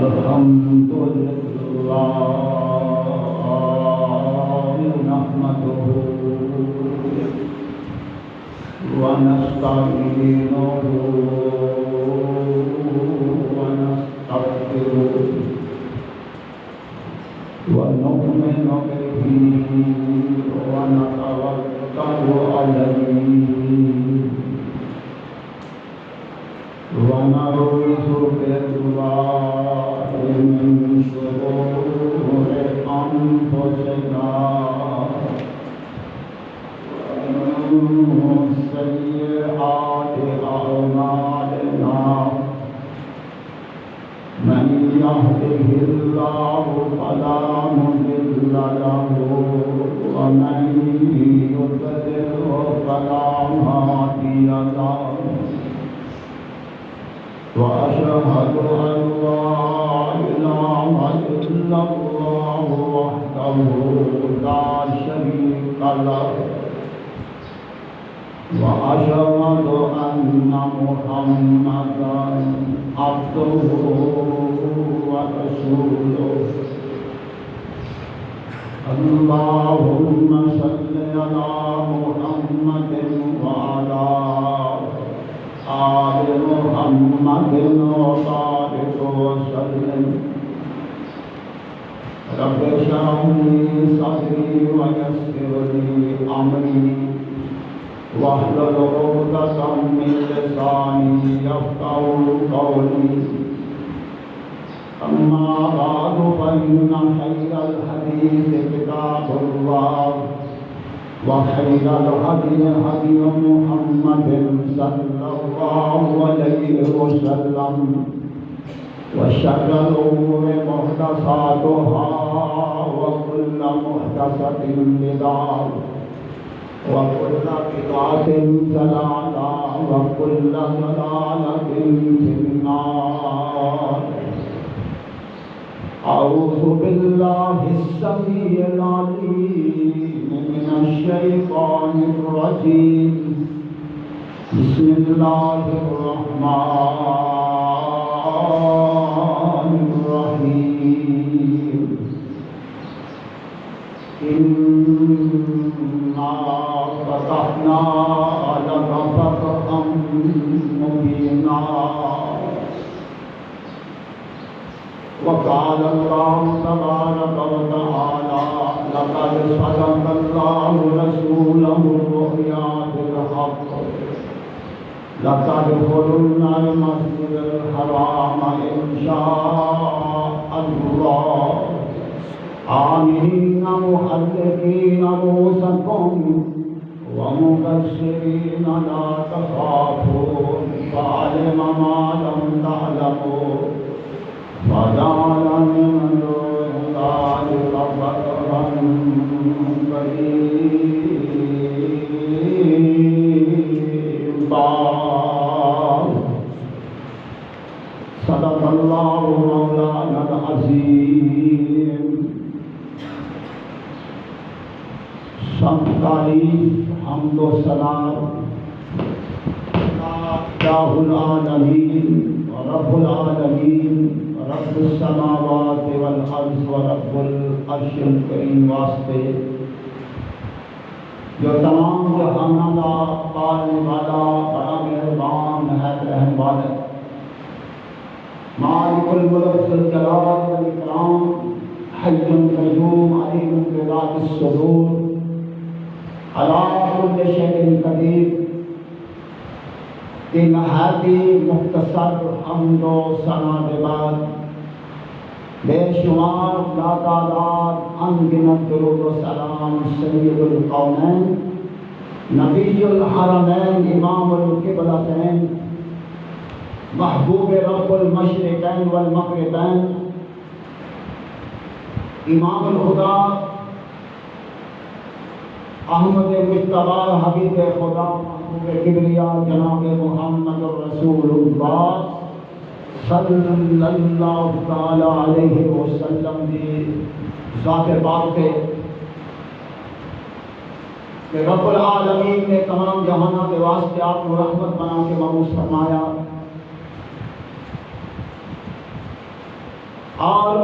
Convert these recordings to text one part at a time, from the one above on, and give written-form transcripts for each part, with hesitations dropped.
الحمد لله نحمده ونستعينه ونستغفره ونؤمن به ونتوكل عليه ونعوذ بالله من شرور أنفسنا ومن سيئات أعمالنا من يهده الله فلا مضل له ومن يضلل فلا هادي له وأشهد أن لا إله إلا الله وحده لا شريك له وأشهد أن محمدا عبده ورسوله اللهم صل على محمد وعلى آل محمد وبارك وسلم رب اشرح لي صدري ويسر لي أمري واحلل عقدة من لساني يفقهوا قولي أما بعد فإن خير الحديث كتاب الله وخير الهدي هدي محمد صلى الله عليه وسلم وشر الأمور محدثاتها وكل محدثة بدعة وكل بدعة ضلالة وكل ضلالة في النار. أعوذ بالله السميع العليم من الشيطان الرجيم. بسم الله الرحمن الرحيم. إنا فتحنا لك فتحا مبينا. وقال الله تبارك وتعالى لقد صدق الله رسوله الرؤيا بالحق لتدخلن المسجد الحرام إن شاء الله آمنين محلقين رؤوسكم ومقصرين لا تخافون فعلم ما لم تعلموا فجعل من دون ذلك فتحا قريبا. صدق الله مولانا العظيم. سب تعریف حمد و ثنا الہ العالمین رب العالمین رب السماوات والارض ورب العرش الکریم واسطے جو تمام جہانوں کا پالنے والا بڑا مہربان نہایت رحم والا مالک الملک ذو الجلال والاکرام حی قیوم علیم بذات الصدور علی کل شیء قدیر کہ نہایتی مختصر حمد و ثنا کے بعد بے شمار لاتعداد انگنت درود و سلام سید القونین نبی الحرمین امام القبلتین محبوب رب المشرقین والمغربین امام الخدا احمد مجتبی حبیب خدا محبوب کبریا جناب محمد رسول اللہ صلی اللہ تعالی علیہ وسلم دی ذات پاک پہ کہ رب العالمین نے تمام جہانوں کے واسطے آپ کو رحمت بنا کے مبعوث فرمایا. اور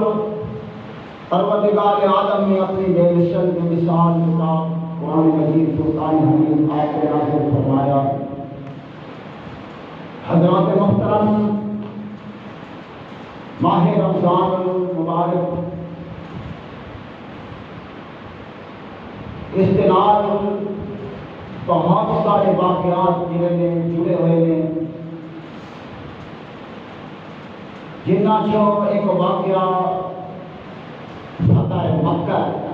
پروردگار عالم نے اپنی بے مثل بے مثال کتاب قرآن مجید فرقان حمید آپ کو نازل فرمایا۔ حضرات محترم، ماہ رمضان المبارک اس کے نال بہت سارے واقعات جڑے ہوئے ہیں، جنہ چوں ایک واقعہ فتح مکہ ہے۔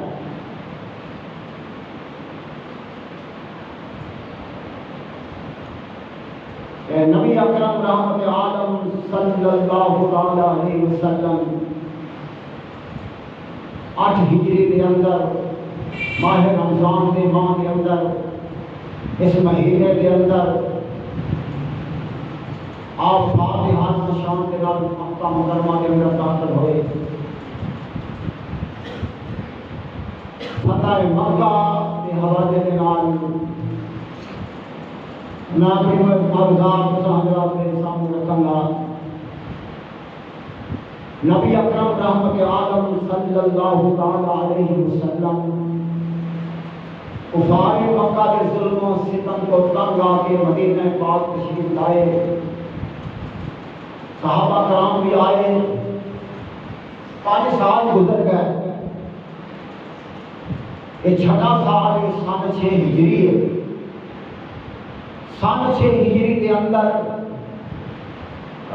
نبی اکرم رحمت عالم صلی اللہ علیہ وسلم 8 ہجری کے اندر ماہ رمضان کے ماہ کے اندر اس مہینے کے اندر آپ فاتحہ شان کے نال مکہ مکرمہ کے اندر داخل ہوئے۔ فتح مکہ کے حوالے کے نال میں اپنی مقدار حضرات کے سامنے رکھوں گا۔ نبی اکرم رحمت عالم صلی اللہ علیہ وسلم کفار مکہ کے ظلم و ستم کو تنگ آ کے مدینہ پاک تشریف لائے۔ صحابہ کرام بھی آئے، 5 سال گزر گئے۔ یہ 6واں سال سن 6 ہجری ہے۔ سن 6 ہجری کے اندر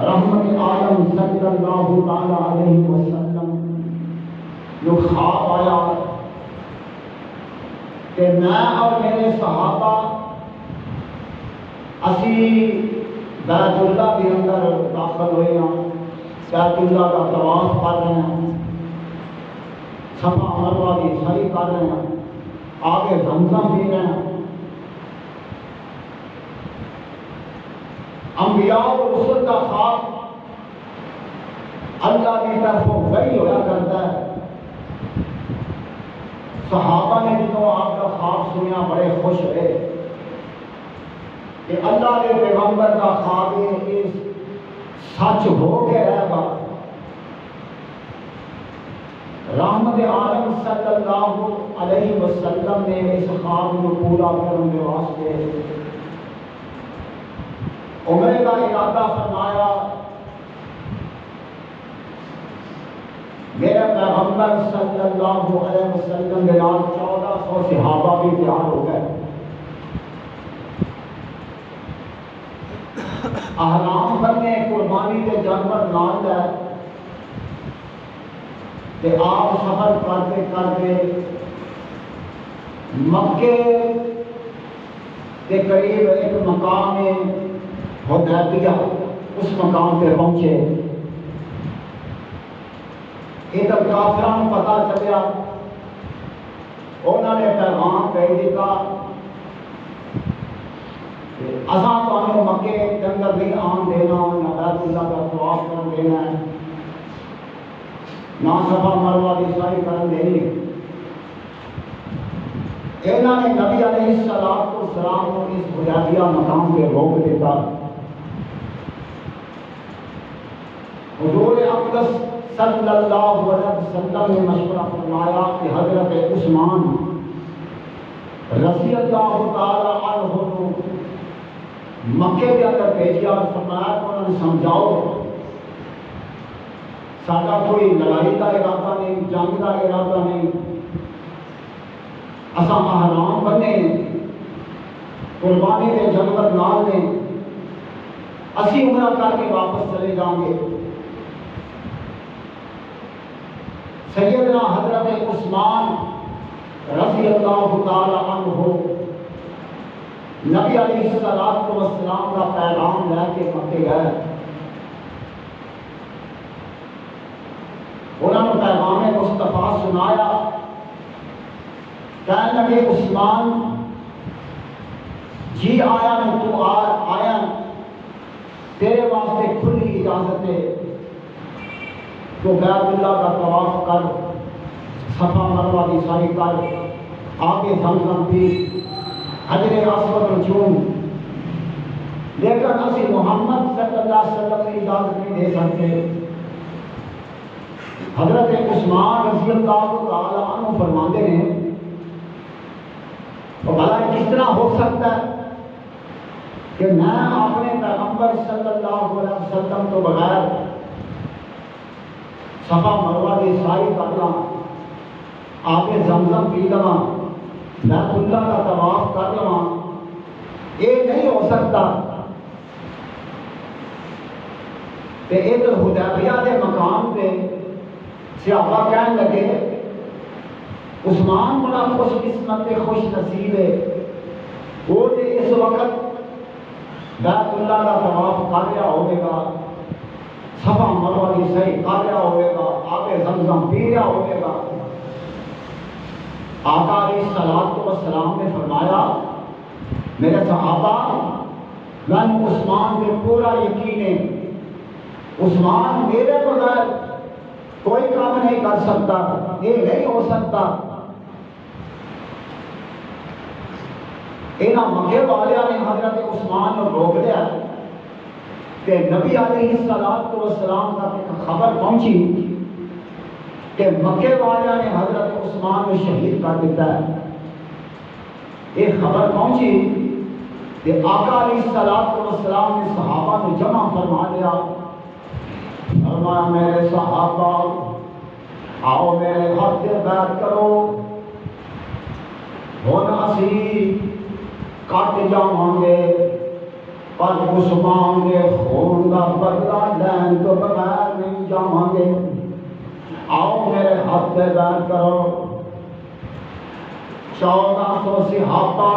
رحمت عالم صلی اللہ علیہ وسلم جو خواب آیا کہ میں اور میرے صحابہ اسی بیت اللہ کے اندر داخل ہوئے ہیں، بیت اللہ کا طواف کر رہے ہیں، صفا مروہ کی سعی کر رہے ہیں، آگے زمزم پی رہے ہیں۔ انبیاء و رسول کا خواب اللہ کی طرف وحی ہوا کرتا ہے۔ صحابہ نے جب آپ کا خواب سنیا بڑے خوش ہوئے کہ اللہ کے پیغمبر کا خواب سچ ہو کے رہے گا۔ رحمت عالم صلی اللہ علیہ وسلم نے اس خواب کو پورا کرنے کے واسطے عمرے کا ارادہ فرمایا۔ میرے پیغمبر صلی اللہ علیہ وسلم کے نام 1400 صحابہ بھی تیار ہو گئے۔ احرام کرنے قربانی کے جانور نال ہے کہ آپ سفر کرتے کرتے مکے کے قریب ایک مقام ہے حدیبیہ، اس مقام پہ پہنچے۔ ادھر کافروں کو پتا چلیا، انہوں نے پیغام بھیج دیتا کہ اساں تمہیں مکے کے اندر نہیں آن دینا، نہ بیت اللہ کا طواف کرن دینا ہے، نہ صفا مروہ کی سعی کرن دینی۔ انہوں نے نبی علیہ السلام کو اس حدیبیہ مقام پہ روک دیتا۔ حضور اقدس صلی اللہ علیہ وسلم نے مشورہ فرمایا کہ حضرت عثمان رضی اللہ تعالی عنہ کو مکے کے اندر بھیجا اور فرمایا کہ انہوں نے سمجھاؤ سارا کوئی لڑائی کا ارادہ نہیں، جنگ کا ارادہ نہیں، اساں احرام بننے قربانی کے جانور نال نے، اسی عمرہ کر کے واپس چلے جائیں گے۔ سیدنا حضرت عثمان رضی اللہ تعالی عنہ نبی علیہ السلام کا پیغام لے کے مکے گئے۔ انہوں نے پیغام مصطفیٰ سنایا، کہنے لگے عثمان جی آیا نہ تو آیا، تیرے واسطے کھلی اجازت ہے تو بیت اللہ کا طواف کر، صفا مروہ کی سعی کر، آگے زمزم پی، حجر اسود کو چوم، لیکن اسی محمد صلی اللہ علیہ وسلم کی اجازت نہیں دے سکتے۔ حضرت عثمان رضی اللہ تعالیٰ عنہ فرماتے ہیں تو بھلا کس طرح ہو سکتا ہے کہ میں اپنے پیغمبر صلی اللہ علیہ وسلم تو بغیر صفا مروہ کی سائی کر لوں، آپ زمزم پی لواں، بیت اللہ کا طواف کر لواں، یہ نہیں ہو سکتا۔ تے ادھر حدیبیہ کے مقام پہ صحابہ کہنے لگے عثمان بڑا خوش قسمت خوش نصیب ہے، وہ تے اس وقت بیت اللہ کا طواف کر رہا ہوگا، صفا مروہ کی سعی کر رہا ہوگا، آب زمزم پی رہا ہوگا۔ آقا علیہ الصلوۃ والسلام نے فرمایا میرے صحابہ میں عثمان پہ پورا یقین ہے، عثمان میرے بغیر کوئی کام نہیں کر سکتا، یہ نہیں ہو سکتا۔ اینا مکے والے نے حضرت عثمان کو روک لیا کہ نبی علیہ السلام کا خبر پہنچی کہ مکے والے نے حضرت عثمان کو شہید کر دیتا ہے۔ یہ خبر پہنچی کہ آقا علیہ السلام نے صحابہ کو جمع فرما لیا، فرمایا میرے صحابہ آؤ میرے ہاتھ سے بیعت کرو، ہن اسی کٹ جاواں گے پر عثمان کے خون کا بدلہ لین تو بغیر نہیں جاواں گے، آؤ میرے ہاتھ سے بیعت کرو۔ 1400 صحابہ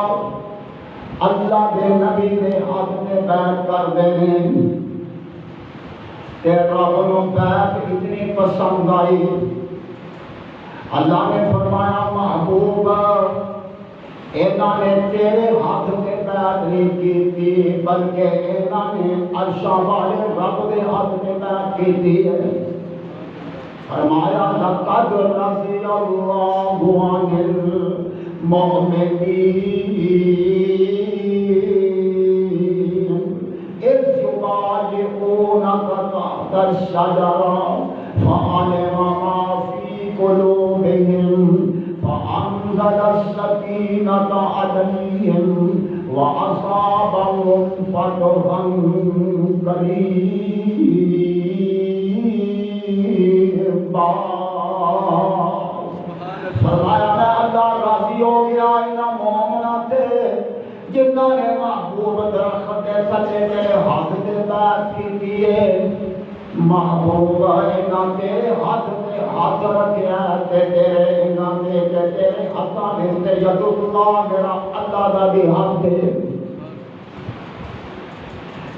اللہ کے نبی کے ہاتھ میں بیعت کر دینے تے رب نو بیعت اتنی پسند آئی، اللہ نے فرمایا محبوب انہاں نے تیرے ہاتھ میں بیعت نہیں کی بلکہ انہاں نے عرش والے رب کے ہاتھ میں بیعت کی ہے۔ فرمایا لقد رضی اللہ عن المؤمنین اذ یبایعونک تحت الشجرہ فعلم ما فی قلوبہم فأنزل السکینۃ علیہم وأصابهم فتحا قریبا۔ فرمایا میں اللہ راضی ہو گیا انہاں مومناں تے جنہاں نے محبوب درخت کے تلے میرے ہاتھ سے بیعت کی ہے، محبوب انہاں تیرے ہاتھ میں ہاتھ رکھیا تے تیرے انہاں نے تیرے ہاتھاں میں ید اللہ میرا اللہ دا بھی ہاتھ ہے۔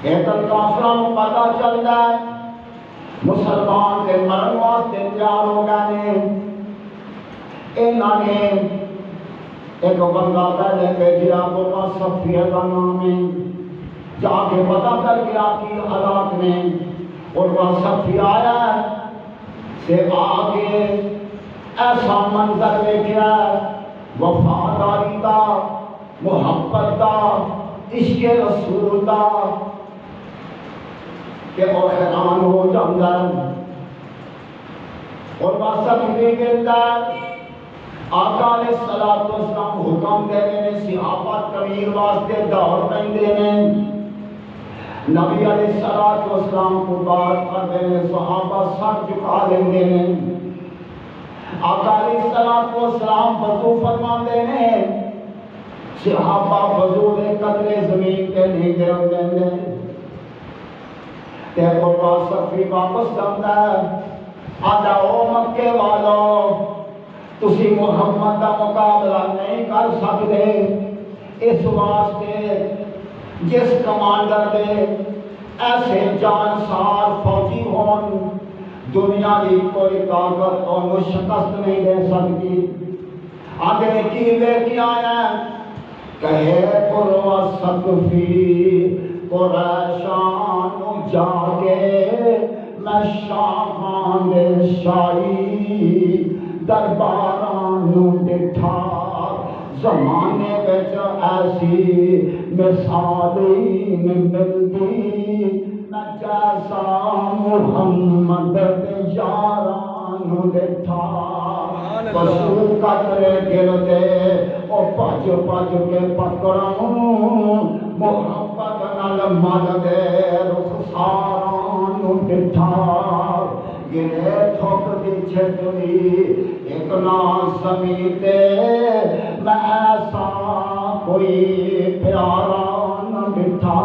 ایک کافراں نوں پتہ چلدا ہے مسلمان کے مرن واسطے تیار ہو گئے، انہاں نے ایک بندہ پہلے بھیجا بولا صفیہ کا نام ہے، جا کے پتہ کر گیا کہ حالات میں اور وہ صفیہ آیا سے آگے ایسا منظر دیکھا وفاداری دا، محبت دا، عشق رسول دا کہ وہ حیران ہو جاتا ہے۔ اور وہ صفیہ کہتا ہے آقا علیہ السلام حکم دے رہے ہیں صحابہ طویل واسطے دور پہندے ہیں، نبی علیہ السلام کو بات کر دے ہیں، صحابہ سر جھکا لیندے ہیں، آقا علیہ السلام وضو فرما دے ہیں، صحابہ وضو دے قطرے زمین کے نہیں گرم دیں تے قربا صفی واپس جاتا ہے، آجا او مکے والو تسی محمد کا مقابلہ نہیں کر سکتے، اس واسطے جس کمانڈر دے ایسے جانسار فوجی ہون دنیا کی کوئی طاقت اور شکست نہیں دے سکتی۔ آگے کی لے کے آیا کہے قروا صفی قریشان جا کے میں شاہان شاہی درباران ڈٹھا، زمانے بچ ایسی مثالی ملتی نہ جیسا محمد یاران نو ڈٹھا پسو قطرے گرتے او پاج پاج کے پکڑوں محبت نال مل دے رخساراں نو ڈٹھا گرے تھوک دی چھٹی ایک نا زمین تے میں ایسا کوئی پیارا نہ ڈٹھا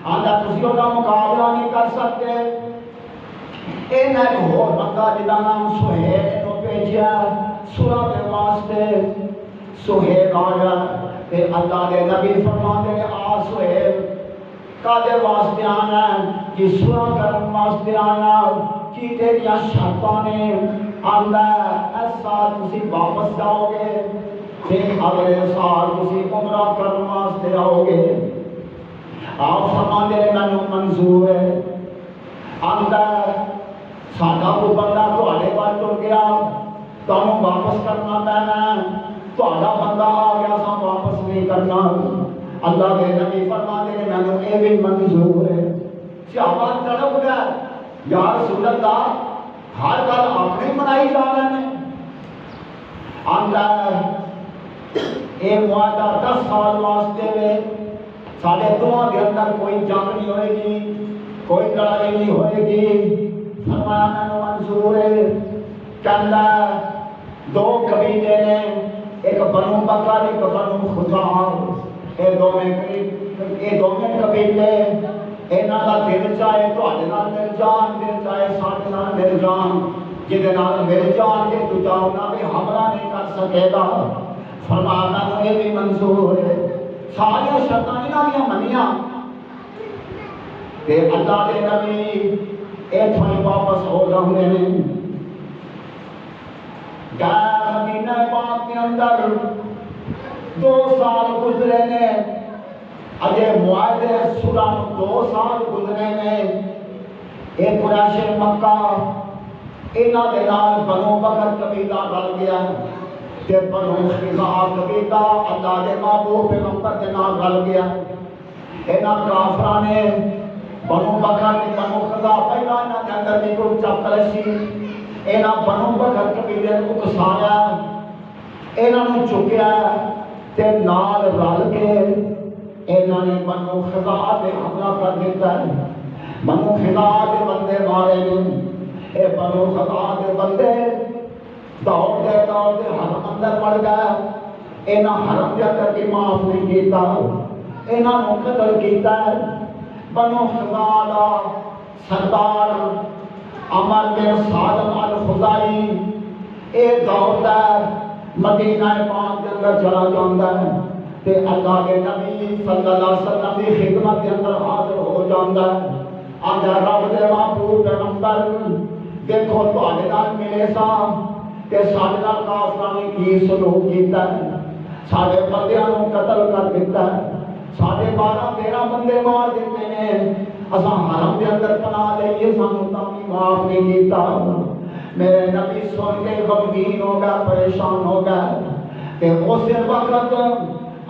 آندا تسی دا مقابلہ نہیں کر سکتے اے نہ ہو بندہ جدا نام سہیل نو بھیجیا سورہ دے واسطے سہیل آیا تے اللہ دے نبی فرماندے نے آ سہیل کادے واسطے آنا کہ سورہ کرم واسطے آنا کی تیریاں شرطاں نے آندا اس سال تسی واپس جاؤ گے پھر اگلے سال تسی عمرہ کرن واسطے آؤ گے آپ فرماندے نے مینوں منظور ہے آندا ساڈا کو بندہ تواڈے پاس ٹر گیا تانوں واپس کرنا پینا تہاڈا بندہ آ گیا سا واپس نہیں کرنا اللہ کے نبی فرماتے ہیں مینوں اے بھی منظور ہے صحابہ تڑپ گئے یا رسول اللہ ہر گل آپ نے منائی جا رہے ہیں آندا اے معاہدہ 10 سال واسطے وے ساڈے دوواں دے اندر کوئی جنگ نہیں ہوئے گی کوئی لڑائی نہیں ہوئے گی فرمایا مینوں منظور ہے کہندا دو قبیلے نے ایک بنو بکر ایک بنو خزاع اے دوویں قبیلے انہاں دا دل چاہے تواڈے نال مل جان دل چاہے ساڈے نال مل جان جہدے نال مل جان گے دوجا انہاں پہ حملہ نہیں کر سکے گا فرمایا مینوں اے بھی منظور ہے ساری شرطاں انہاں دیاں منیاں تے اللہ دے نبی ایتھوں ہی واپس ہو جاندے نے گئے مدینہ پاک کے اندر 2 سال گزرے نے اجے معاہدے صلح 2 سال گزرے نے اے قریش مکہ انہاں دے نال بنو بکر قبیلہ رل گیا تے بنو خزاع قبیلہ اللہ دے محبوب پیغمبر دے نال رل گیا انہاں کافراں نے بنو بکر تے بنو خزاع پہلا انہاں دے اندر بھی کوئی چکر سی انہاں بنو بکر قبیلے کو کسایا انہاں نوں چکیا تے نال رل کے انہاں نے بنو خزاع تے حملہ کر دیتا ہے بنو خزاع دے بندے مارے نے اے بنو خزاع دے بندے دوڑتے حرم اندر پڑ گئے انہاں حرم دے اندر بھی معاف نہیں کیتا انہاں نوں قتل کیتا ہے بنو خزاع دا سردار عمر بن سالم الخزاعی اے دوڑتا مدینہ پاک کے اندر چلا جاندا ہے تے اللہ کے نبی صلی اللہ علیہ وسلم کی خدمت کے اندر حاضر ہو جاندا ہے آندا رب دے محبوب پیغمبر دیکھو تواڈے نال ملے سا تے ساڈے نال کافراں نے کی سلوک کیتا ہے ساڈے بندیاں نوں قتل کر دتا ہے ساڈے 12-13 بندے مار دتے نے اساں حرم دے اندر پناہ لئیے سانوں تاں بھی معاف نہیں کیتا میرے نبی سن کے غمگین ہو گیا پریشان ہو گیا کہ اس وقت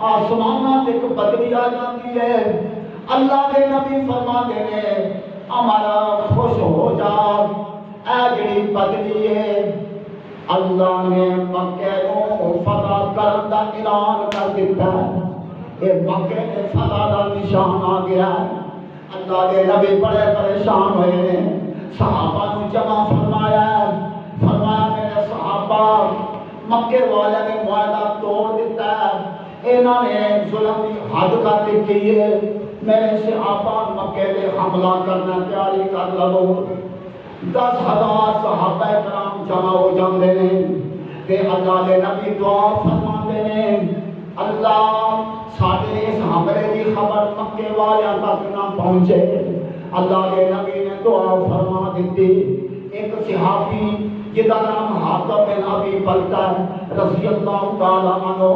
آسماناں تے ایک بدلی آ جاتی ہے اللہ کے نبی فرماتے ہیں ہمارا خوش ہو جا اے جڑی بدلی ہے اللہ نے مکے کو فتح کرن دا اعلان کر دیتا ہے یہ مکے کے فتح دا نشان آ گیا ہے اللہ کے نبی بڑے پریشان ہوئے ہیں صحابہ نے جمع فرمایا میرے صحابہ مکے والے نے معاہدہ توڑ دیتا ہے انہوں نے ظلم کی حد کر دی ہے میرے صحابہ مکے میں حملہ کرنا تیاری کر لو 10,000 صحابہ کرام جمع ہو جاندے نے تے اللہ کے نبی دعا فرماندے نے اللہ ساڈے اس حملے کی خبر مکے والیاں تک نہ پہنچے اللہ کے نبی نے دعا فرما دیتی ایک صحابی جدا نام حاتب بن ابی بلتہ رضی اللہ تعالی عنہ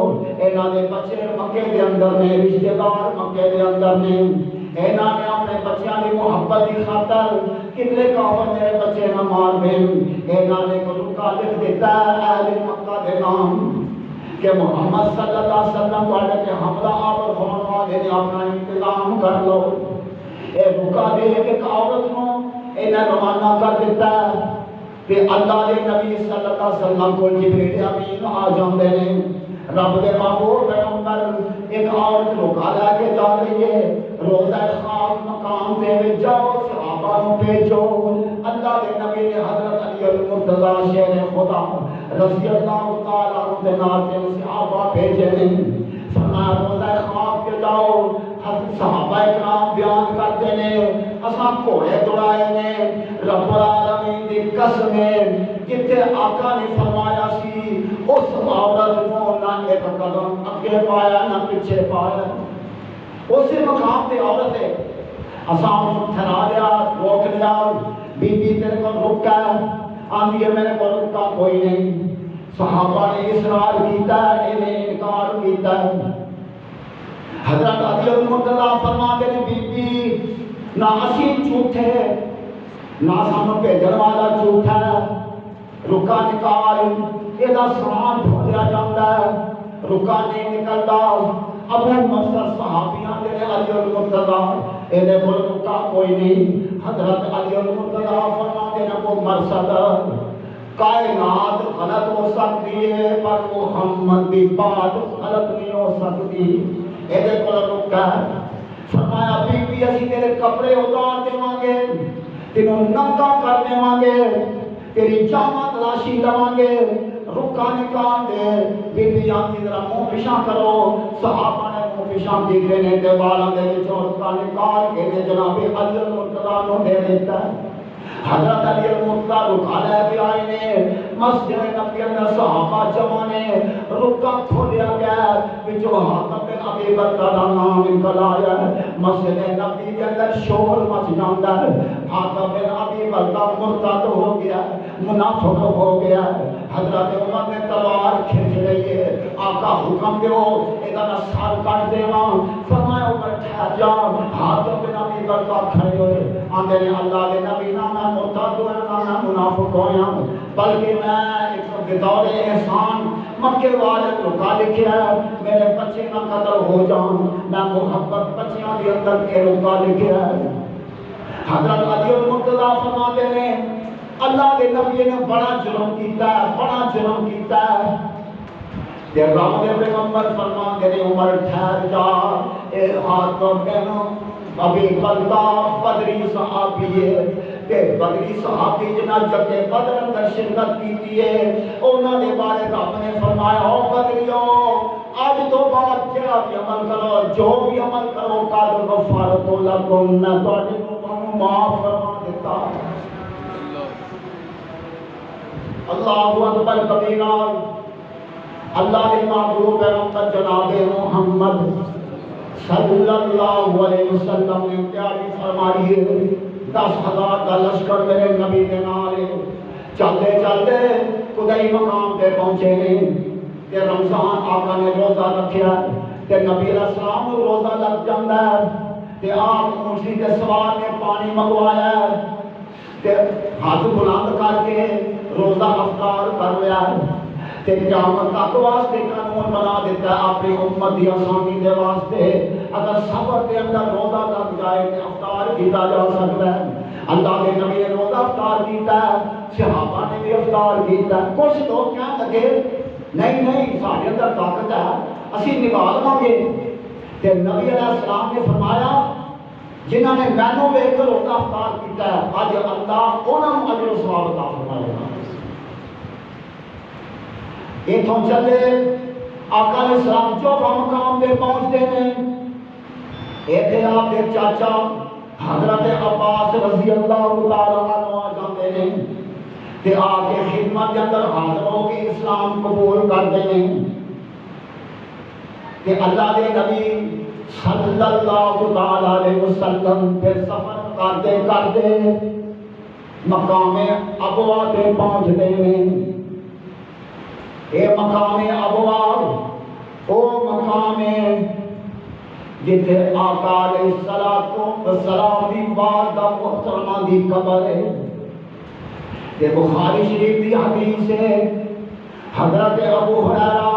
انہاں دے بچے مکے دے اندر نے رشتہ دار مکے دے اندر نے انہاں نے اپنے بچیاں دی محبت دی خاطر کتنے کافر میرے بچے نہ مار دین انہاں نے کو لکا لکھ دیتا ہے اہل مکہ دے نام کہ محمد صلی اللہ علیہ وسلم والے کے حملہ آور ہونے والے نے اپنا انتظام کر لو اے لکا دے ایک عورت نو انہیں روانہ کر دیتا ہے کہ اللہ کے نبی صلی اللہ علیہ وسلم کو جبریل امین آ جاندے نے رب دے محبوب پیغمبر ایک عورت کو لے کے جا رہی ہے روضہ خواب مقام دے جاؤ صحابہ کو بھیجو اللہ کے نبی نے حضرت علی المرتضی شیر خدا رضی اللہ تعالیٰ عنہ کے ناتے صحابہ بھیجے نے فرمایا روضہ خواب کے جاؤ صحابہ اکرام بیان کرتے ہیں اساں گھوڑے دوڑائے نے رب العالمین دی قسم جتنے آقا نے فرمایا سی اس عورت کو نہ ایک قدم اگے پایا نہ پیچھے پایا اسی مقام پہ عورت ہے اساں ٹھہرا لیا روک لیا بی بی تیرے کو رکا آندھی ہے میرے کو رکا کوئی نہیں صحابہ نے اصرار کیتا ہے انہیں انکار کیتا ہے حضرت علی المرتضی فرماتے ہیں بی بی نہ اسی جھوٹے نہ سانو بھیجن والا جھوٹا ہے رکا نکال یہ سامان ڈھولیا جاتا ہے رکا نہیں نکلتا ابو مصر صحابیاں دے علی المرتضی یہ بول رکا کوئی نہیں حضرت علی المرتضی فرماتے ہیں وہ مرصد کائنات غلط ہو سکتی ہے پر محمد کی بات غلط نہیں ہو سکتی یہ کو رکا فرمایا بی بی اسی تیرے کپڑے اتار دیواں گے تینوں ننگا کر دیواں گے تیری جامہ تلاشی لواں گے رکا نکال دے بی بی آتی ذرا منہ پیشاں کرو صحابہ نے منہ پیشاں کی دینے دے بالاں دے وچوں رکا نکال کے جناب علی المرتضی نو دے دیتا ہے حضرت علی المرتضی رکا لے کے آئے نے مسجد نبی اندر صحابہ جمع نے رکا کھولیا گیا وچوں حاتم بن ابی بلتہ دا نام نکل آیا مسجد نبی کے اندر شور مچ جاندا ہے حاتم بن ابی بلتہ مرتد ہو گیا منافق ہو گیا حضرت عمر نے تلوار کھینچ رہی ہے آقا حکم دیو ادھر سال کاٹ دیواں فرمایا عمر ٹھہر جا حاتم بن ابی بلتہ کھڑے ہوئے آندے نے اللہ کے نبی نہ میں مرتد ہوا نہ منافق ہویا بلکہ میں ایک بدور احسان مکے والے رکا لکھیا ہے میرے بچے نہ قتل ہو جان میں محبت بچیاں کے اندر کے رکا لکھیا ہے حضرت علی المرتضی فرماتے ہیں اللہ کے نبی نے بڑا جرم کیتا ہے بڑا جرم کیتا ہے کہ رب کے پیغمبر فرماتے ہیں عمر ٹھہر جا اے حاتم بن ابی بلتہ بدری صحابی ہے کہ بدری صحابی جنہ جب کے بدر اندر شرکت کی ہے انہوں نے بارے رب نے فرمایا او بدریو آج تو بعد کیا بھی عمل کرو جو بھی عمل کرو قادر غفارت لکم میں تواڈے کو معاف فرما دیتا اللہ اکبر کبیرہ اللہ کے محبوب پیغمبر جناب محمد صلی اللہ علیہ وسلم نے تیاری فرمائی ہے 10,000 کا لشکر میرے نبی کے نالے چلتے چلتے خدائی مقام پہ پہنچے ہیں کہ رمضان آقا نے روزہ رکھیا کہ نبی علیہ السلام کو روزہ لگ جاتا ہے کہ آپ مرسی کے سوار نے پانی منگوایا ہے کہ ہاتھ بلند کر کے روزہ افطار کر لیا ہے کہ قیامت تک واسطے قانون بنا دیتا ہے اپنی امت دی آسانی دے واسطے اگر سفر کے اندر روزہ لگ جائے تو افطار کیتا جا سکتا ہے اللہ کے نبی نے روزہ افطار کیتا ہے صحابہ نے بھی افطار کیتا ہے کچھ لوگ کیا لگے نہیں سارے اندر طاقت ہے اسی نکال گے کہ نبی علیہ السلام نے فرمایا جنہوں نے مینو ویکھ کر روزہ افطار کیتا ہے اج اللہ انہاں نوں اجر و ثواب عطا فرمائے گا اتوں چلے آقا علیہ السلام جو مقام پہ پہنچتے ہیں ایتھے آپ کے چاچا حضرت عباس رضی اللہ تعالیٰ عنہ آ جاتے ہیں کہ آ کے خدمت کے اندر حاضر ہو کے اسلام قبول کرتے ہیں کہ اللہ کے نبی صلی اللہ تعالیٰ علیہ وسلم پھر سفر کرتے کرتے مقام ابوا پہ پہنچتے ہیں اے مقام ابوا او مقام جتھے آقا علیہ السلام دی بعد دا محترمہ دی قبر ہے کہ بخاری شریف دی حدیث ہے حضرت ابو ہریرہ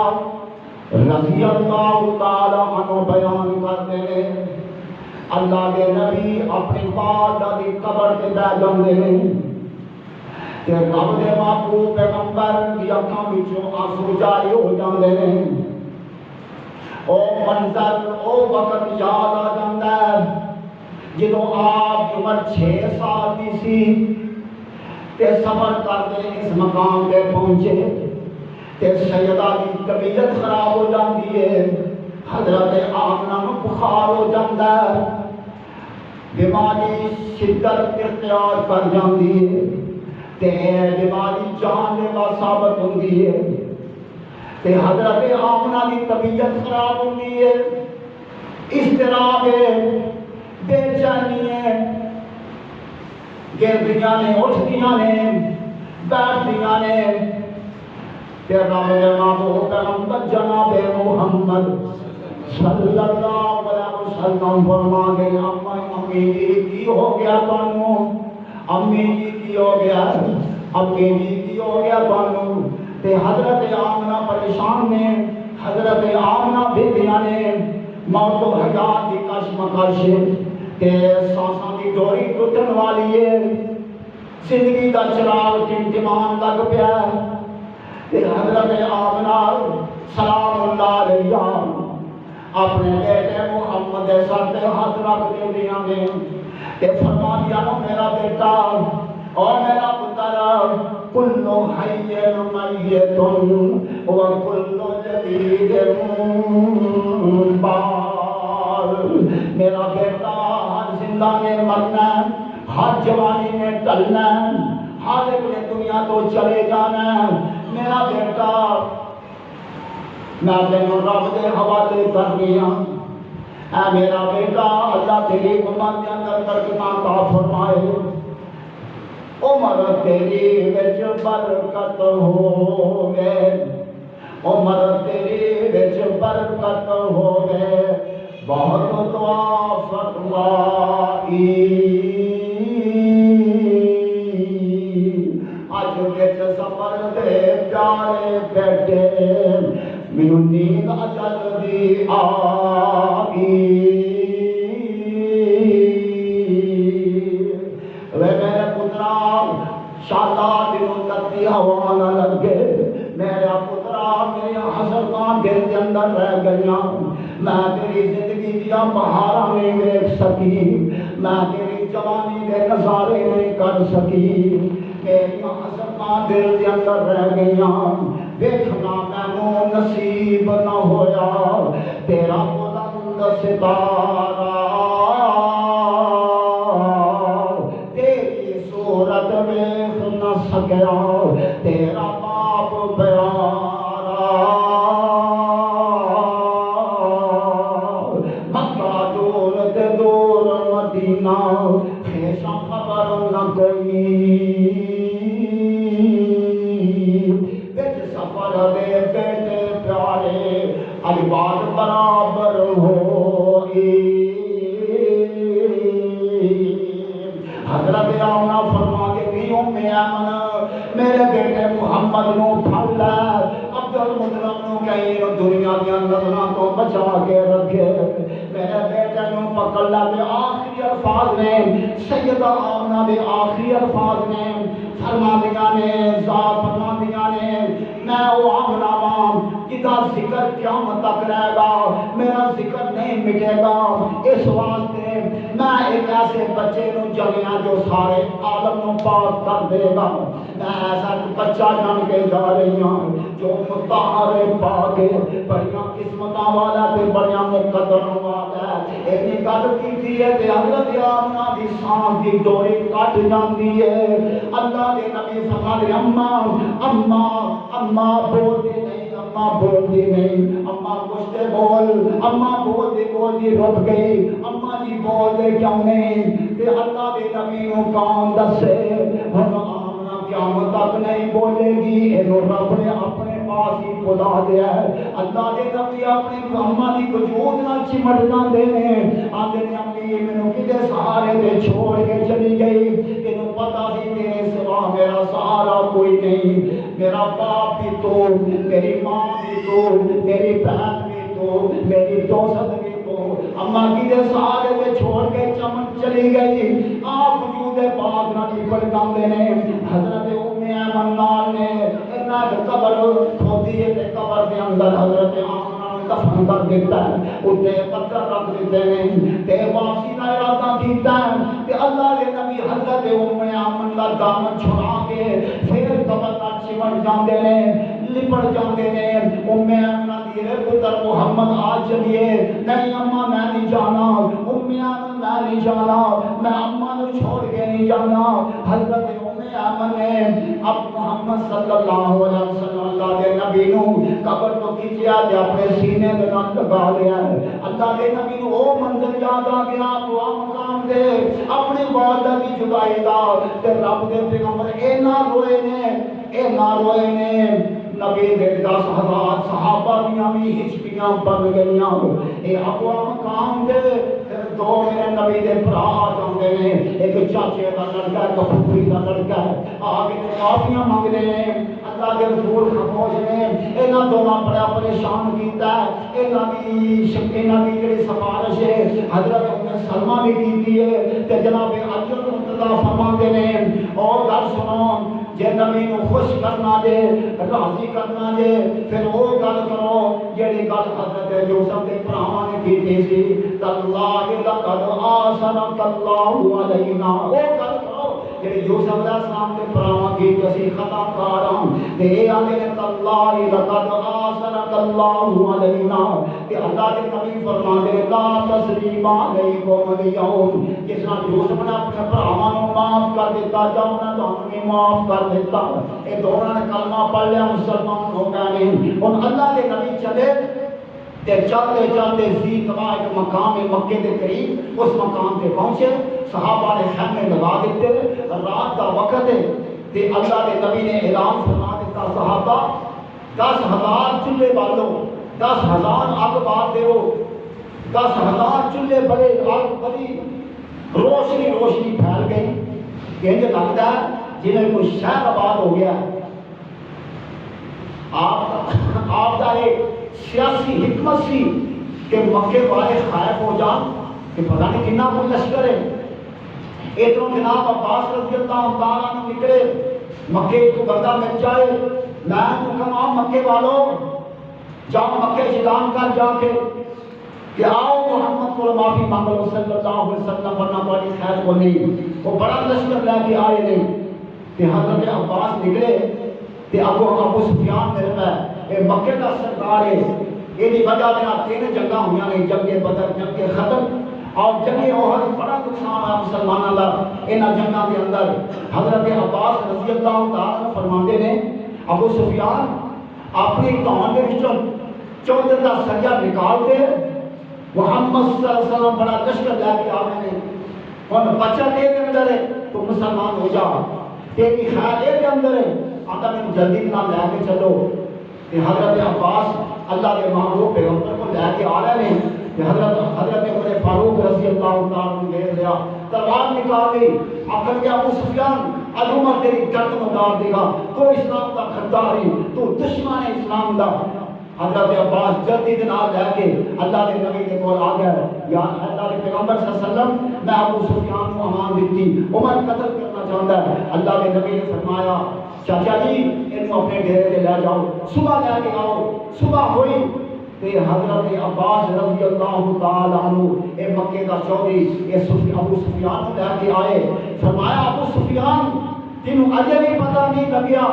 رضی اللہ تعالی عنہ بیان کرتے ہیں اللہ کے نبی اپنی والدہ دی قبر تے بیٹھ جاندے ہیں کہ رب دے محبوب پیغمبر دی اکھاں وچوں آنسو جاری ہو جاندے نے. او منظر او وقت یاد آ جاندا ہے جدوں آپ عمر 6 سال دی سی تے سفر کرتے اس مقام تے پہنچے تے سیدہ دی طبیعت خراب ہو جاندی ہے. حضرت آمنہ نوں بخار ہو جاندا ہے, بیماری شدت اختیار کر جاندی ہے تے بیماری جان لیوا ثابت ہوندی ہے تے حضرت آمنہ دی طبیعت خراب ہوندی ہے. اضطراب ہے, بے چینی ہے, گردیاں نے اٹھدیاں نے بیٹھدیاں نے تے رب دے محبوب پیغمبر جناب محمد صلی اللہ علیہ وسلم فرما گئے امی جی کی ہو گیا تانوں, امی جی کی ہو گیا, امی جی کی ہو گیا تانوں. تے حضرت آمنہ پریشان نے, حضرت آمنہ بیٹیاں نے موت و حیات دی کشمکش تے سانساں دی ڈوری ٹوٹن والی ہے, زندگی دا چراغ ٹمٹمان لگ پیا ہے تے حضرت آمنہ سلام اللہ علیہ اپنے بیٹے محمد دے سر تے ہاتھ رکھ دیندیاں نے تے فرما دیا میرا بیٹا اور میرا پتر کل حی میت وکل جدید بار. میرا بیٹا ہر زندہ نے مرنا, ہر جوانی نے ٹلنا, ہر ایک نے دنیا تو چلے جانا. میرا بیٹا میں تینوں رب دے حوالے کر دیا. اے میرا بیٹا اللہ تیری امت کے اندر برکت عطا فرمائے, عمر تیری وچ برکت ہووے, عمر تیری وچ برکت ہووے, بہت دعا فرمائی اج وچ سفر دے پیارے بیٹے مینوں نیند اجل دی آئی. وے میرے پترا شالا دنوں تک ہوا نہ لگے, میرا پترا میرے حسرتاں دل کے اندر رہ گئیاں. میں تیری زندگی دیا بہاراں نہیں دیکھ سکی, میں تیری جوانی دے نظارے نہیں کر سکی, میری حسرتاں دل کے اندر رہ گئیاں. دیکھنا مینوں نصیب نہ ہویا تیرا بلند ستارہ, تیری صورت ویکھ نہ سکیا تیرا باپ پیارا. مکہ دور تے دور مدینہ خیشاں خبر نہ کوئی, دے بیٹے پیارے الباد برابر ہوئی. حضرت آمنہ فرما کے بھی ام ایمن میرے بیٹے محمد نو پھڑ لے, عبد المطلب نو کہیں دنیا دیا نظراں تو بچا کے رکھے, میرے بیٹے نو پکڑ لے. دے آخری الفاظ نے سیدہ آمنہ دے آخری الفاظ نے فرما دیا نے, ذات فرما دیا نے میں وہ آمنہ جدا ذکر قیامت تک رہے گا, میرا ذکر نہیں مٹے گا. اس واسطے میں ایک ایسے بچے نو جگیا جو سارے عالم نو پاک کر دے گا. میں ایسا بچہ جان کے جا رہی ہوں جو مطہر پاک ہے, بڑیاں قسمتاں والا تے بڑیاں مقدروں والا ہے. ایک گل کیتی ہے تے حضرت آمنہ دی سانس دی ڈوری کٹ جاندی ہے. اللہ دے نبی فرماتے اماں اماں بولتے نہیں, اماں بولتی نہیں, اماں کچھ دے بول, اماں بولتی رک گئی, اماں جی بول دے کیوں نہیں. تے اللہ دے نبی نو کون دسے ہن آمنہ قیامت تک نہیں بولے گی, اینو رب نے اپنے پاس ہی بلا دیا ہے. اللہ دے نبی اپنی اماں دی وجود نال چمٹ جاندے نے, آندے نے امی مینوں کدے سہارے تے چھوڑ کے چلی گئی, اینو پتہ سی تیرے سوا میرا سہارا کوئی نہیں. میرا باپ بھی تو, میری ماں بھی تو, میری بہن بھی تو, میری دوست بھی تو, اماں کدے سہارے تے چھوڑ کے چمٹ چلی گئی. آپ وجود روضے پاک نال نکل جاندے نے حضرت ام ایمن نال نے انہاں دی قبر کھودی ہے تے قبر دے اندر حضرت آمنہ دفن کر دیتا ہے اٹھے پتھر رکھ دیتے ہیں تے واپسی کا ارادہ کیتا ہے تے اللہ کے نبی حضرت ام ایمن کا دامن چھڑا کے پھر قبر نال چمٹ جاندے نے لپٹ جاندے نے ام ایمن دی پتر محمد آ چلیے نہیں اماں میں نہیں جانا ام ایمن میں نہیں جانا میں اماں کو چھوڑ کے نہیں جانا حضرت ام ایمن نے اب محمد صلی اللہ علیہ وسلم اللہ کے نبی نو قبر تو کھچیا تے اپنے سینے دے نال لگا لیا اللہ کے نبی نو او منظر یاد آ گیا دعا مقام دے اپنی والدہ کی جدائی دا تے رب دے پیغمبر اینا روئے نے نبی دے 10,000 صحابہ دیاں بھی ہچکیاں بن گئیاں اے ابوا مقام دے دو میرے نبی دے بھرا جاندے نے ایک چاچے دا لڑکا ایک پھوپھی دا لڑکا آگے معافیاں منگ رہے ہیں اللہ کے رسول خاموش نے انہاں دونوں بڑا پریشان کیتا ہے انہاں دی جڑی سفارش ہے حضرت ام سلمہ نے کیتی ہے تے جناب علی رضی فرماندے نے اور گل سنو جے نبی نو خوش کرنا جے راضی کرنا جے پھر وہ گل کرو جڑی گل حضرت یوسف دے بھراواں نے کیتی سی اللہ لقد آثرک اللہ علینا وہ گل کرو جڑی یوسف علیہ السلام دے بھراواں کیتی اسی خطا کار ہوں تے اے آندے نے اللہ لقد آثرک اللہ علینا تے اللہ دے نبی فرماندے نے لا تسلیم علیکم اليوم جس طرح یوسف نے اپنے بھراواں نو معاف کر دیتا جاؤ نہ تانوں بھی معاف کر دیتا اے دونوں نے کلمہ پڑھ لیا مسلمان ہو گئے ہیں اور اللہ کے نبی چلے تے چلتے چلتے ذی طوا ایک مقام ہے مکے کے قریب اس مقام پہ پہنچے صحابہ نے خیمے لگا دیتے رات کا وقت ہے تے اللہ کے نبی نے اعلان فرما دیتا صحابہ 10,000 چولہے بالو 10,000 آگ بال دیو 10,000 چولہے بڑے آگ بڑی روشنی پھیل گئی کہ لگتا ہے جنہیں کوئی شہر آباد ہو گیا آپ کا ایک سیاسی حکمت سی کہ مکے والے خائف ہو جان کہ پتہ نہیں کتنا کوئی لشکر ہے ادھروں جناب عباس رضی اللہ تعالیٰ عنہ نکلے مکے کو بندہ مل جائے میں کہا مکے والوں جاؤ مکے اعلان کر جا کے کہ آؤ محمد کو معافی مانگ لو صلی اللہ علیہ وسلم ورنہ تمہاری خیر کو نہیں وہ بڑا لشکر لے کے آئے نہیں کہ حضرت عباس نکلے کہ ابو سفیان میرے میں اے مکے کا سردار ہے یہ وجہ دینا 3 جنگاں ہوئیاں نے جنگ بدر جنگ ختم اور جنگ احد بڑا نقصان ہے مسلمانوں کا انہاں جنگاں کے اندر حضرت عباس رضی اللہ تعالی فرماندے نے ابو سفیان اپنی قوم کے وچوں 14 کا سریا نکال دے محمد صلی اللہ علیہ وسلم بڑا لشکر لے کے آوے نے اور بچہ دے کے اندر ہے تو مسلمان ہو جا تیری خیر اے کے اندر ہے آتا میں جلدی نہ لے کے چلو کہ حضرت عباس اللہ کے محبوب پیغمبر کو لے کے آ رہے ہیں کہ حضرت عمر فاروق رضی اللہ تعالیٰ نے لے لیا تلوار نکال دی آخر کے ابو سفیان عمر تیری گردن اتار دے گا تو اسلام کا خداری تو دشمن ہے اسلام کا حضرت عباس جلدی دن لے کے اللہ کے نبی کے کول آ گیا یا اللہ کے پیغمبر صلی اللہ علیہ وسلم میں ابو سفیان کو امان دیتی عمر قتل کرنا چاہتا ہے اللہ کے نبی نے فرمایا چاچا جی انہوں اپنے ڈیرے سے لے جاؤ صبح لے کے آؤ صبح ہوئی تے حضرت عباس رضی اللہ تعالی عنہ اے مکے کا چودھری اے ابو سفیان کو لے کے آئے فرمایا ابو سفیان تینوں اجے بھی پتہ نہیں لگیا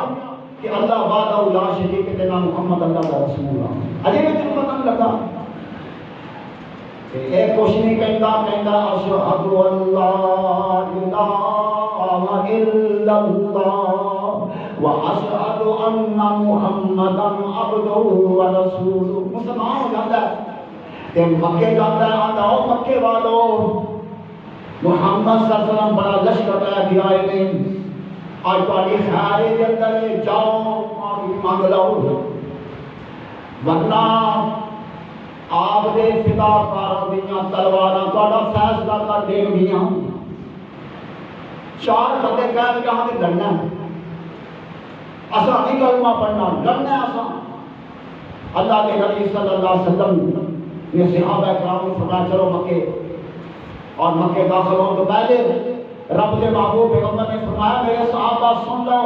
کہ اللہ وعدہ لا شریک کے نام محمد اللہ کا رسول اللہ اجے بھی تینوں پتہ نہیں لگا ایک کچھ نہیں کہندا اشہد اللہ الہ الا اللہ واشہد ان محمدا عبدہ ورسولہ مسلمان ہو جاتا ہے کہ مکے جاتا ہے آتا ہو مکے والو محمد صلی اللہ علیہ وسلم بڑا لشکر لے کے آئے نہیں آج تاری خیرے کے اندر جاؤ معافی مانگ لو ورنہ آپ دے فدا کار دیاں تلواراں تہاڈا فیصلہ کر دین گیاں 4 بندے کہہ کے ہاں تے لڑنا ہے اساں نہیں کلمہ پڑھنا لڑنا ہے اساں اللہ کے نبی صلی اللہ علیہ وسلم نے صحابہ کرام کو فرمایا چلو مکے اور مکے داخل ہونے تو پہلے رب کے محبوب پیغمبر نے فرمایا میرے صحابہ سن لو،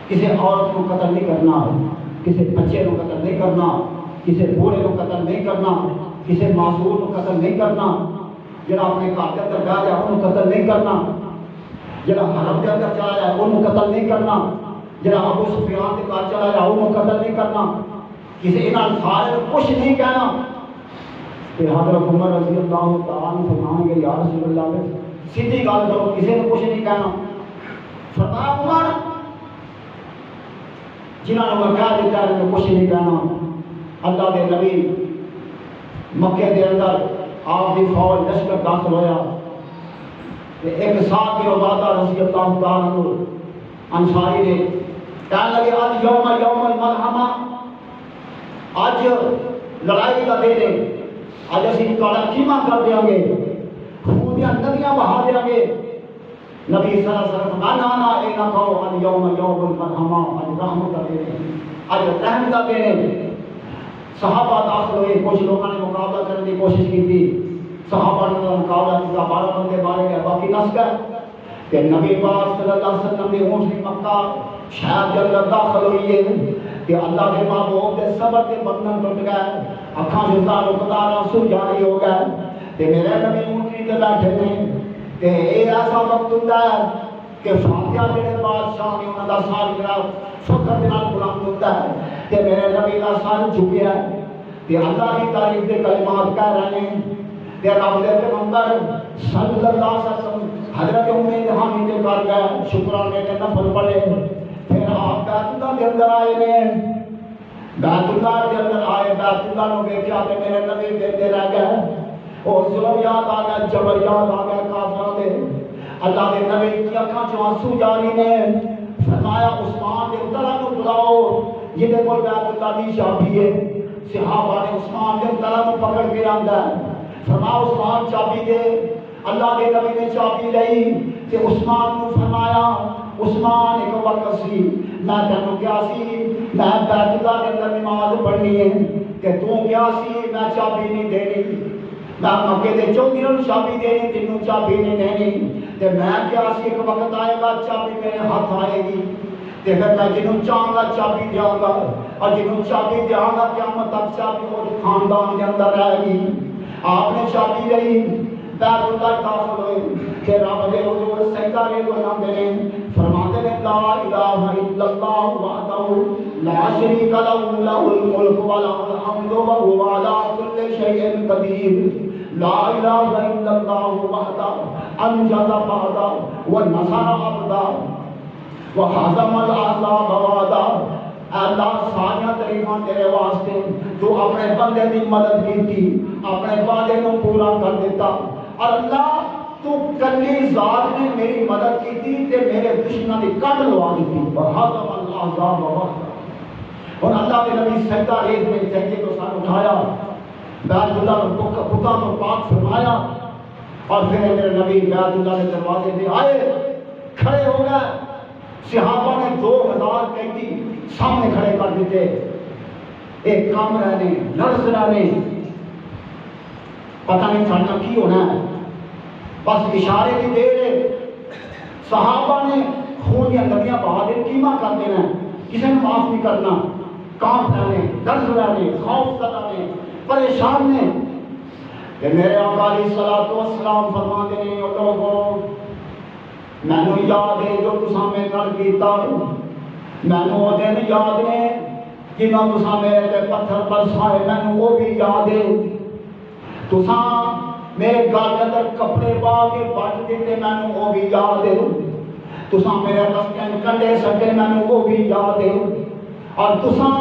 کسی عورت کو قتل نہیں کرنا، کسی بچے کو قتل نہیں کرنا، کسی بوڑھے کو قتل نہیں کرنا، کسی معصوم کو قتل نہیں کرنا، جڑا اپنے گھر کے اندر رہ جائے انہوں قتل نہیں کرنا، جڑا حرم کے اندر چلا جائے انہوں قتل نہیں کرنا، جڑا ابو سفیان کے گھر چلا جائے انہوں قتل نہیں کرنا، کسی انہوں سارے کچھ نہیں کہنا۔ کہ حضرت عمر رضی اللہ تعالیٰ عنہ فرمائیں گے یا رسول اللہ میں سیدھی گل کرو، کسی نے کچھ نہیں کہنا۔ فرمایا عمر جنہوں نے میں کہہ دیتا ہے کچھ نہیں کہنا۔ اللہ کے نبی مکے کے اندر آپ کی فوج لشکر داخل ہویا، ایک ساتھ کی عبادہ رضی اللہ تعالیٰ عنہ انصاری نے کہنے لگے آج یوم الملحمہ، آج لڑائی کا دن ہے، آج اسی تھوڑا قیمہ کر دیں گے، خون دیا ندیاں بہا دیں گے۔ نبی صلی اللہ علیہ وسلم نا اے نہ کہو آج یوم الملحمہ، آج رحمت کا دن ہے، آج رحم کا دن ہے۔ صحابہ داخل ہوئے، کچھ لوگوں نے مقابلہ کرنے کی کوشش کی تھی، صحابہ نے مقابلہ کیا، 12 بندے مارے گئے، باقی نس گئے۔ کہ نبی پاک صلی اللہ علیہ وسلم نے اونٹنی مکہ شہر کے اندر داخل ہوئی ہے کہ اللہ کے محبوب کے صبر کے بندھن ٹوٹ گئے، اکھاں سے زار و قطار آنسو جاری ہو گئے۔ کہ میرے نبی اونٹنی تے بیٹھے نے، کہ یہ ایسا وقت ہوتا ہے کہ فاتحہ جڑے بادشاہ نے انہوں کا سالگرہ فخر کے نال بلند ہوتا ہے کہ میرے نبی کا سر جھکیا ہے، کہ اللہ کی تعریف کے کلمات کہہ رہے ہیں، کہ رب دے پیغمبر صلی اللہ علیہ وسلم حضرت حامد کے گھر گئے، شکرانے کے نفل پڑے، پھر آپ بیت اللہ کے اندر آئے نے، بیت اللہ کے اندر آئے، بیت اللہ نے دیکھا کہ میرے نبی دیتے رہ گئے، اور ظلم یاد آ گیا، جبر یاد آ گیا کافروں کے۔ اللہ کے نبی کی اکھاں چوں آنسو جاری نے، فرمایا عثمان کے طرح کو بلاؤ جہدے کول بیت اللہ کی چابی ہے۔ صحابہ نے عثمان کے طرح کو پکڑ کے آندا ہے، فرمایا عثمان چابی دے۔ اللہ کے نبی نے چابی لئی کہ عثمان کو فرمایا عثمان ایک وقت سی میں تینوں کیا سی میں بیت اللہ کے اندر نماز پڑھنی ہے کہ تو کیا سی میں چابی نہیں دینی، میں مکے دے 4 دنوں چابی دینی، تینوں چابی نہیں دینی، تے میں کیا سی ایک وقت آئے گا چابی میرے ہاتھ آئے گی تے پھر میں جنوں چاہوں گا چابی دیا گا، اور جنوں چابی دیا گا قیامت تک چابی وہ خاندان کے اندر رہے گی۔ آپ نے چابی لئی، بیت اللہ داخل ہوئے کہ رب دے حضور سجدہ دے بلاندے نے، فرماتے نے لا الہ الا اللہ وحدہ لا شریک لہ لہ الملک و لہ الحمد وهو علی کل شیء قدیر، لا الہ الا اللہ وحدہ انجز وعدہ ونصر عبدہ وہزم الاحزاب وعدہ۔ اللہ سارا تعریفاں تیرے واسطے جو اپنے بندے کی مدد کی، اپنے وعدے کو پورا کر دیتا، اور اللہ تو کلی ذات نے میری مدد کی تھی تے میرے دشمنوں کی کٹ لوا دی تھی، وہزم الاحزاب وحدہ۔ اور اللہ کے نبی سجدہ ریز میں سجدے کو سر اٹھایا، بیت اللہ کو بتوں کو پاک فرمایا، اور پھر میرے نبی بیت اللہ کے دروازے پہ آئے، کھڑے ہو گئے۔ صحابہ نے 2000 قیدی سامنے کھڑے کر دیتے، ایک کام رہنے لرز رہنے، پتہ نہیں سارنا کی ہونا ہے، بس اشارے کی دیر ہے۔ صحابہ نے خون دیا ندیاں بہا دیں، قیمہ کر دینا، کسی نے معاف نہیں کرنا، کانپ رہنے، لرز رہنے، خوف زدہ پریشان نے۔ کہ میرے آقا علیہ الصلوۃ والسلام فرماتے ہیں او لوگوں مینوں یاد ہے جو تساں میرے نال کیتا، مینوں وہ دن یاد نے جنہاں تساں میرے تے پتھر برسائے، مینوں وہ بھی یاد ہے، تساں میرے گل کے اندر کپڑے پا کے بٹ دیتے، مینوں وہ بھی یاد ہے، تساں میرے رستے کنڈے سٹے، مینوں وہ بھی یاد ہے، اور تساں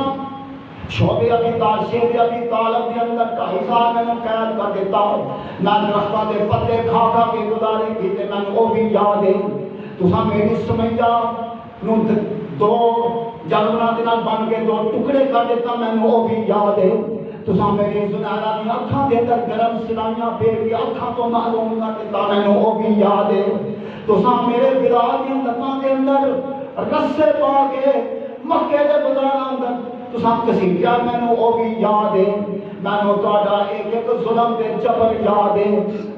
شعبے ابھی طالب کے اندر 2.5 سال میں نے قید کر دیتا، میں درختوں کے پتے کھا کھا کے گزارے کیتے، میں وہ بھی یاد ہے، تساں میری سمجھا نو 2 جانوراں دے نال بن کے 2 ٹکڑے کر دیتا، میں وہ بھی یاد ہے، تساں میری زنارہ دی اکھاں دے اندر گرم سلائیاں پھیر کے اکھاں تو محروم کر دیتا، میں وہ بھی یاد ہے، تساں میرے بلال دی لتاں دے اندر رسے پا کے مکے دے بازاراں اندر تساں کسیٹیا، میں وہ بھی یاد ہے، مینو تہاڈا ایک ایک ظلم تے جبر یاد ہے،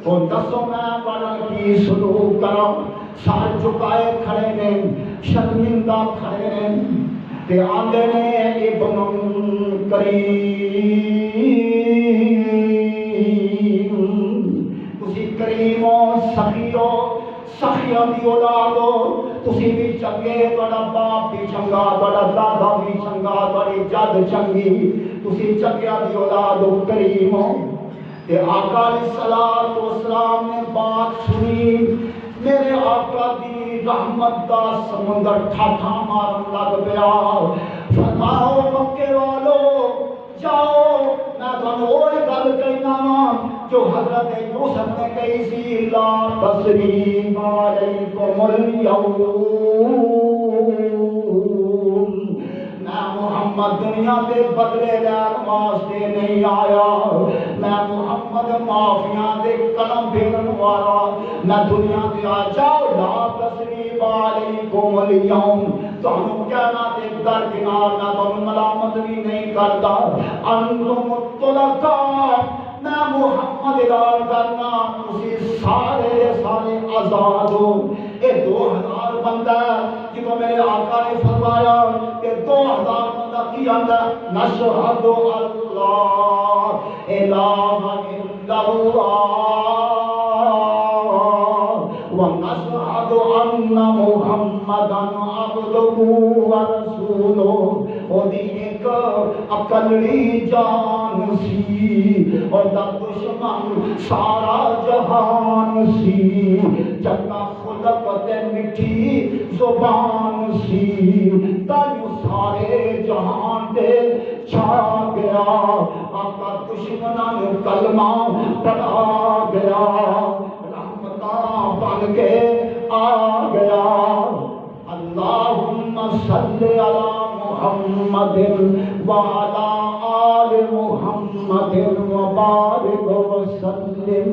ہن دسو میں تہاڈا کی سلوک کراں؟ سر جھکائے کھڑے نے، شرمندہ کھڑے نے تے آندے نے ابن کریم، تسی کریم ہو، سخی ہو، سخیاں دی اولاد ہو، تسی بھی چنگے، تہاڈا باپ بھی چنگا، تہاڈا دادا بھی چنگا، تہاڈی جد چنگی، تسی چنگیاں دی اولاد ہو، کریم ہو۔ تے آقا علیہ الصلوۃ والسلام نے بات سنی، میرے آقا دی رحمت دا سمندر ٹھاٹھا مارن لگ پیا، فرماؤ مکے والو جاؤ، میں تمہیں وہ گل کہنا جو حضرت یوسف نے کہی سی، لا تثریب علیکم اليوم، میں محمد دنیا کے بدلے لین واسطے نہیں آیا، میں محمد معافیاں دے قلم پھیرن والا، میں دنیا دے آ جاؤ، لا تثریب علیکم اليوم، تانوں کہنا تے درکنار، میں تانوں ملامت بھی نہیں کرتا، انتم الطلقاء، میں محمد اعلان کرنا تسی سارے سارے آزاد ہو۔ یہ 2000 بندہ جب میرے آقا نے فرمایا کہ 2000 بندہ کی آندا، نشہد اللہ الہ الا اللہ ونشہد ان محمدا عبدہ ورسولہ، او دی ایک اکلڑی جان سی اور دا دشمن سارا جہان سی، چنگا خلق تے میٹھی زبان سی، تائیوں سارے جہان دے چھا گیا، آقا دشمناں نوں کلمہ پڑھا گیا، رحمتاں بن کے آ گیا۔ اللہم صلی علی محمد وعلی آل محمد وبارک وسلم۔